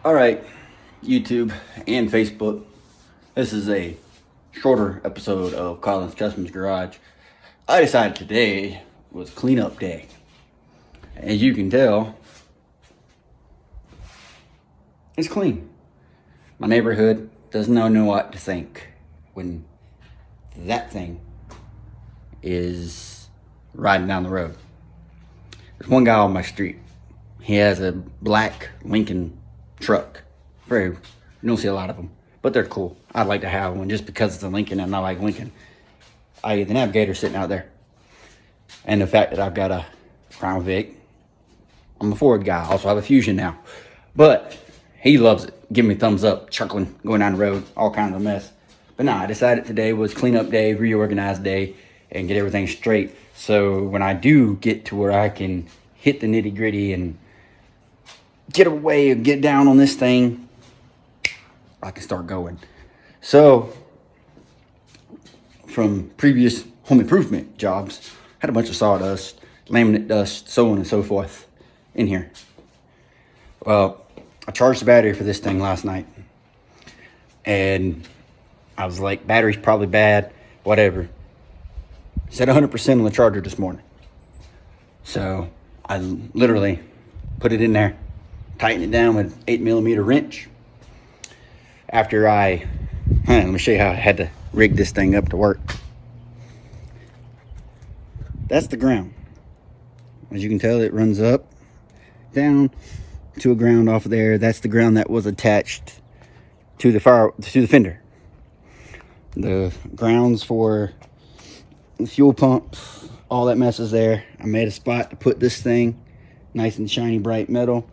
All right, YouTube and Facebook. This is a shorter episode of Colin's Customs Garage. I decided today was cleanup day. As you can tell, it's clean. My neighborhood doesn't know what to think when that thing is riding down the road. There's one guy on my street. He has a black Lincoln truck. You don't see a lot of them, but they're cool. I'd like to have one just because it's a Lincoln and I like Lincoln. The Navigator sitting out there. And the fact that I've got a Crown Vic. I'm a Ford guy. I also have a Fusion now. But he loves it. Giving me thumbs up, chuckling, going down the road, all kinds of mess. But nah, I decided today was cleanup day, reorganize day, and get everything straight. So when I do get to where I can hit the nitty gritty and get away and get down on this thing, I can start going. So from previous home improvement jobs, had a bunch of sawdust, laminate dust, so on and so forth in here. Well, I charged the battery for this thing last night, and I was like, battery's probably bad, whatever. Set 100% on the charger this morning. So I literally put it in there, tighten it down with 8mm wrench. After let me show you how I had to rig this thing up to work. That's the ground. As you can tell, it runs up, down to a ground off of there. That's the ground that was attached to the fender. The grounds for the fuel pumps, all that mess is there. I made a spot to put this thing, nice and shiny, bright metal.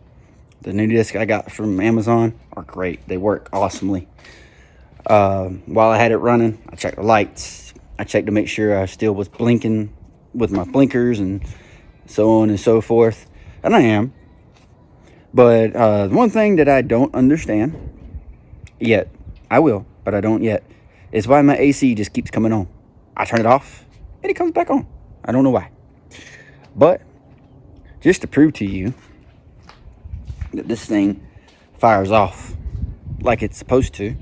The new discs I got from Amazon are great. They work awesomely. While I had it running, I checked the lights. I checked to make sure I still was blinking with my blinkers and so on and so forth. And I am. But the one thing that I don't understand yet, I will, but I don't yet, is why my AC just keeps coming on. I turn it off and it comes back on. I don't know why. But just to prove to you that this thing fires off like it's supposed to,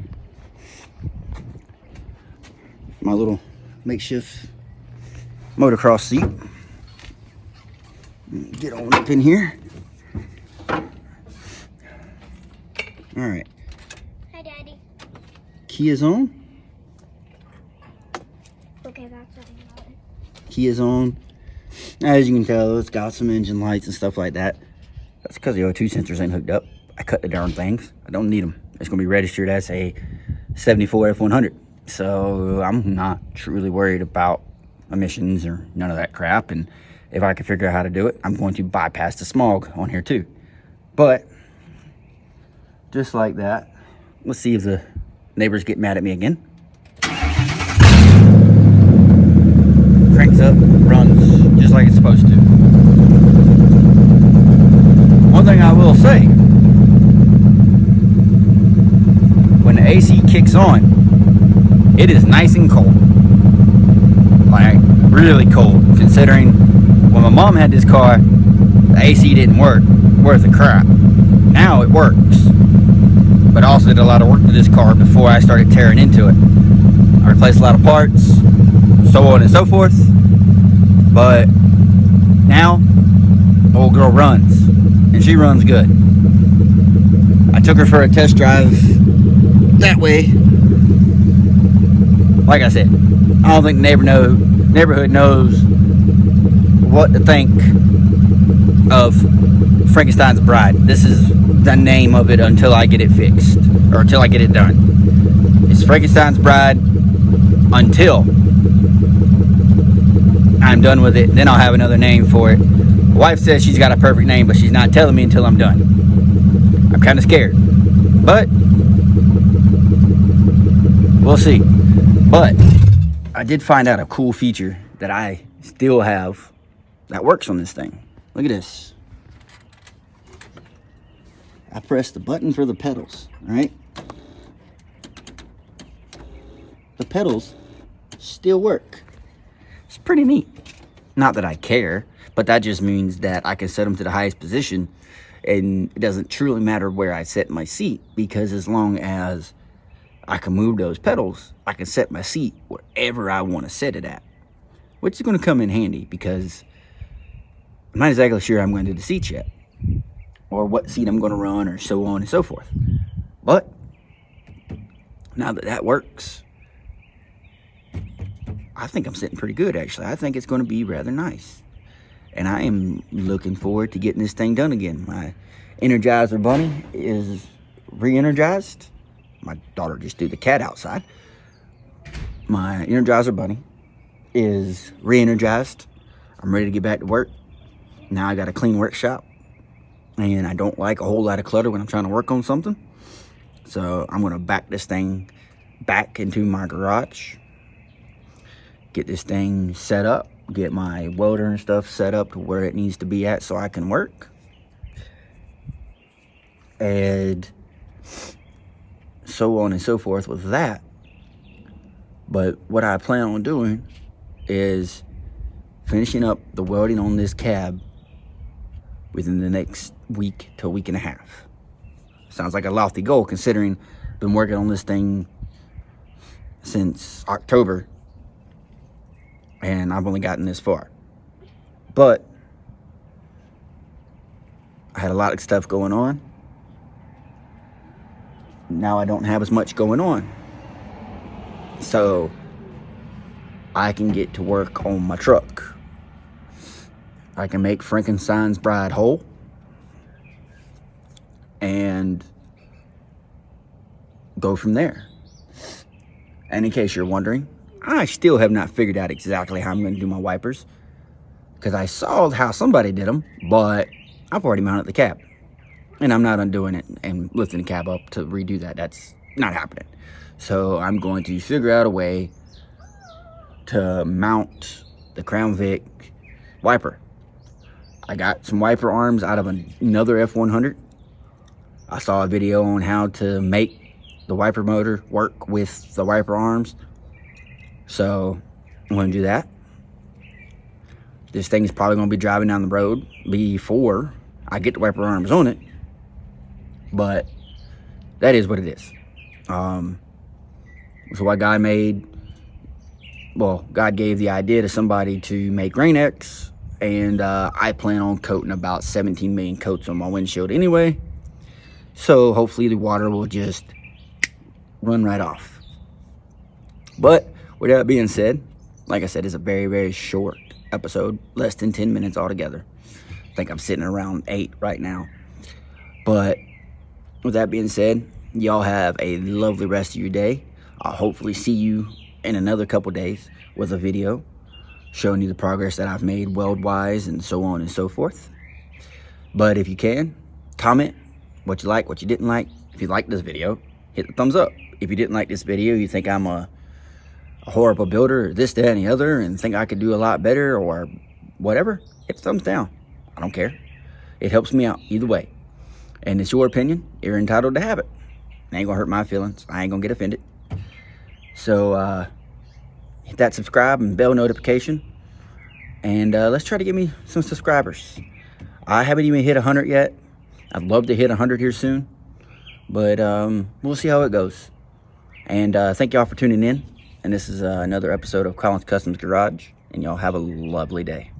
my little makeshift motocross seat. Get on up in here. All right. Hi, Daddy. Key is on. Okay, that's something about it. Key is on. As you can tell, it's got some engine lights and stuff like that. That's because the O2 sensors ain't hooked up. I cut the darn things. I don't need them. It's going to be registered as a 74 F100. So I'm not truly worried about emissions or none of that crap. And if I can figure out how to do it, I'm going to bypass the smog on here too. But just like that, let's see if the neighbors get mad at me again. Cranks up, runs just like it's supposed to. One thing I will say, when the AC kicks on, it is nice and cold. Like, really cold, considering when my mom had this car, the AC didn't work worth a crap. Now it works. But I also did a lot of work to this car before I started tearing into it. I replaced a lot of parts, so on and so forth. But now, old girl runs, and she runs good. I took her for a test drive that way. Like I said, I don't think the neighborhood knows what to think of Frankenstein's Bride. This is the name of it until I get it fixed, or until I get it done. It's Frankenstein's Bride until I'm done with it. Then I'll have another name for it. My wife says she's got a perfect name, but she's not telling me until I'm done. I'm kind of scared, but we'll see. But I did find out a cool feature that I still have that works on this thing. Look at this. I press the button for the pedals, all right? The pedals still work. It's pretty neat. Not that I care, but that just means that I can set them to the highest position And it doesn't truly matter where I set my seat, because as long as I can move those pedals, I can set my seat wherever I want to set it at, which is going to come in handy because I'm not exactly sure I'm going to do the seats yet, or what seat I'm going to run, or so on and so forth. But now that that works, I think I'm sitting pretty good, actually. I think it's going to be rather nice. And I am looking forward to getting this thing done again. My Energizer Bunny is re-energized. My daughter just threw the cat outside. My Energizer Bunny is re-energized. I'm ready to get back to work. Now I got a clean workshop. And I don't like a whole lot of clutter when I'm trying to work on something. So I'm going to back this thing back into my garage. Get this thing set up. Get my welder and stuff set up to where it needs to be at so I can work. And so on and so forth with that. But what I plan on doing is finishing up the welding on this cab within the next week to a week and a half. Sounds like a lofty goal, considering I've been working on this thing since October and I've only gotten this far. But I had a lot of stuff going on. Now I don't have as much going on. So I can get to work on my truck. I can make Frankenstein's bride whole. And go from there. And in case you're wondering, I still have not figured out exactly how I'm going to do my wipers, because I saw how somebody did them, but I've already mounted the cab. And I'm not undoing it and lifting the cab up to redo that. That's not happening. So I'm going to figure out a way to mount the Crown Vic wiper. I got some wiper arms out of another F100. I saw a video on how to make the wiper motor work with the wiper arms. So I'm going to do that. This thing is probably going to be driving down the road before I get the wiper arms on it. But that is what it is. So what God made, well, God gave the idea to somebody to make Rain-X. And I plan on coating about 17 million coats on my windshield anyway. So hopefully the water will just run right off. But with that being said, like I said, it's a very, very short episode. Less than 10 minutes altogether. I think I'm sitting around 8 right now. But with that being said, y'all have a lovely rest of your day. I'll hopefully see you in another couple days with a video showing you the progress that I've made weld-wise and so on and so forth. But if you can, comment what you like, what you didn't like. If you liked this video, hit the thumbs up. If you didn't like this video, you think I'm a horrible builder, or this, that, and the other, and think I could do a lot better, or whatever, hit the thumbs down. I don't care. It helps me out either way. And it's your opinion. You're entitled to have it. It ain't gonna hurt my feelings. I ain't gonna get offended. So, hit that subscribe and bell notification. And let's try to get me some subscribers. I haven't even hit 100 yet. I'd love to hit 100 here soon. But we'll see how it goes. And thank y'all for tuning in. And this is another episode of Colin's Customs Garage. And y'all have a lovely day.